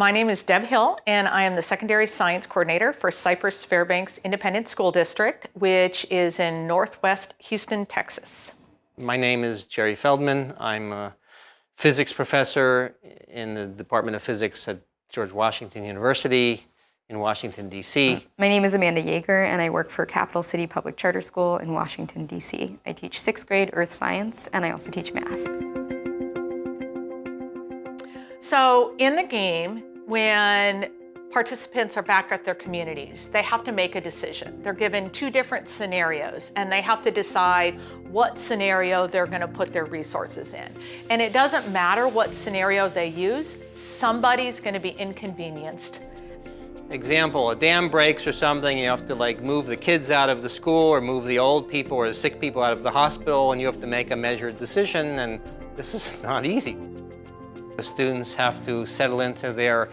My name is Deb Hill, and I am the Secondary Science Coordinator for Cypress Fairbanks Independent School District, which is in Northwest Houston, Texas. My name is Jerry Feldman. I'm a physics professor in the Department of Physics at George Washington University in Washington, D.C. My name is Amanda Yeager, and I work for Capital City Public Charter School in Washington, D.C. I teach 6th grade earth science, and I also teach math. So in the game, when participants are back at their communities, they have to make a decision. They're given two different scenarios, and they have to decide what scenario they're going to put their resources in. And it doesn't matter what scenario they use, somebody's going to be inconvenienced. Example, a dam breaks or something, you have to move the kids out of the school or move the old people or the sick people out of the hospital, and you have to make a measured decision, and this is not easy. The students have to settle into their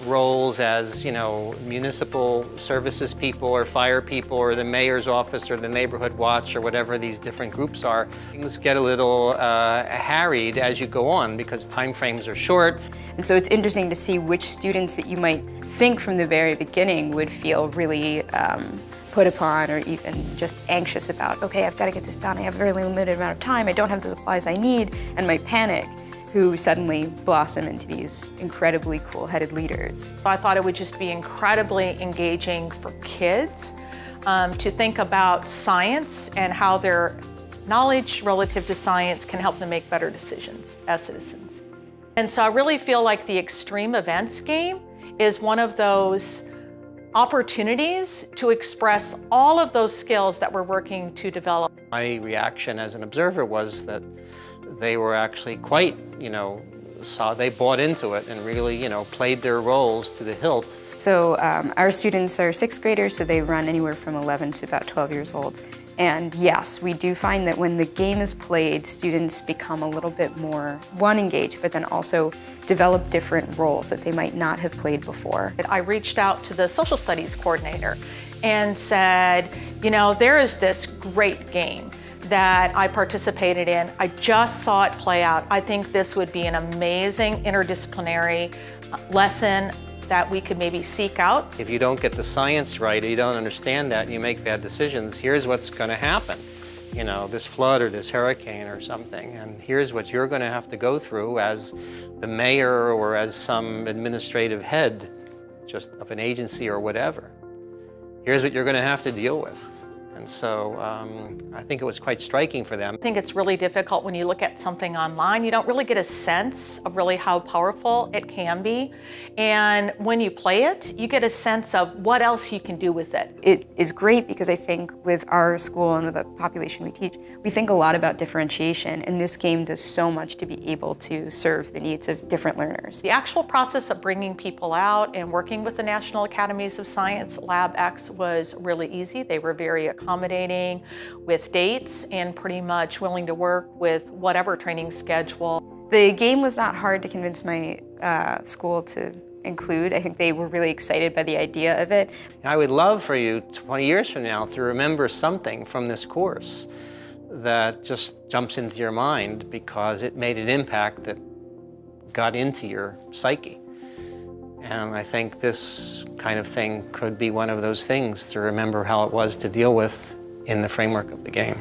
roles as, municipal services people or fire people or the mayor's office or the neighborhood watch or whatever these different groups are. Things get a little harried as you go on because time frames are short. And so it's interesting to see which students that you might think from the very beginning would feel really put upon or even just anxious about, okay, I've got to get this done. I have a very limited amount of time. I don't have the supplies I need, and might panic, who suddenly blossom into these incredibly cool-headed leaders. I thought it would just be incredibly engaging for kids to think about science and how their knowledge relative to science can help them make better decisions as citizens. And so I really feel like the Extreme Events game is one of those opportunities to express all of those skills that we're working to develop. My reaction as an observer was that they were actually quite, they bought into it and really, played their roles to the hilt. So our students are 6th graders, so they run anywhere from 11 to about 12 years old. And yes, we do find that when the game is played, students become a little bit more, engaged, but then also develop different roles that they might not have played before. I reached out to the social studies coordinator and said, there is this great game that I participated in. I just saw it play out. I think this would be an amazing interdisciplinary lesson that we could maybe seek out. If you don't get the science right, or you don't understand that, and you make bad decisions, here's what's going to happen. This flood or this hurricane or something, and here's what you're going to have to go through as the mayor or as some administrative head just of an agency or whatever. Here's what you're going to have to deal with. And so I think it was quite striking for them. I think it's really difficult when you look at something online. You don't really get a sense of really how powerful it can be. And when you play it, you get a sense of what else you can do with it. It is great because I think with our school and with the population we teach, we think a lot about differentiation, and this game does so much to be able to serve the needs of different learners. The actual process of bringing people out and working with the National Academies of Science, LabX, was really easy. They were very accommodating with dates and pretty much willing to work with whatever training schedule. The game was not hard to convince my school to include. I think they were really excited by the idea of it. I would love for you 20 years from now to remember something from this course that just jumps into your mind because it made an impact that got into your psyche. And I think this kind of thing could be one of those things to remember how it was to deal with in the framework of the game.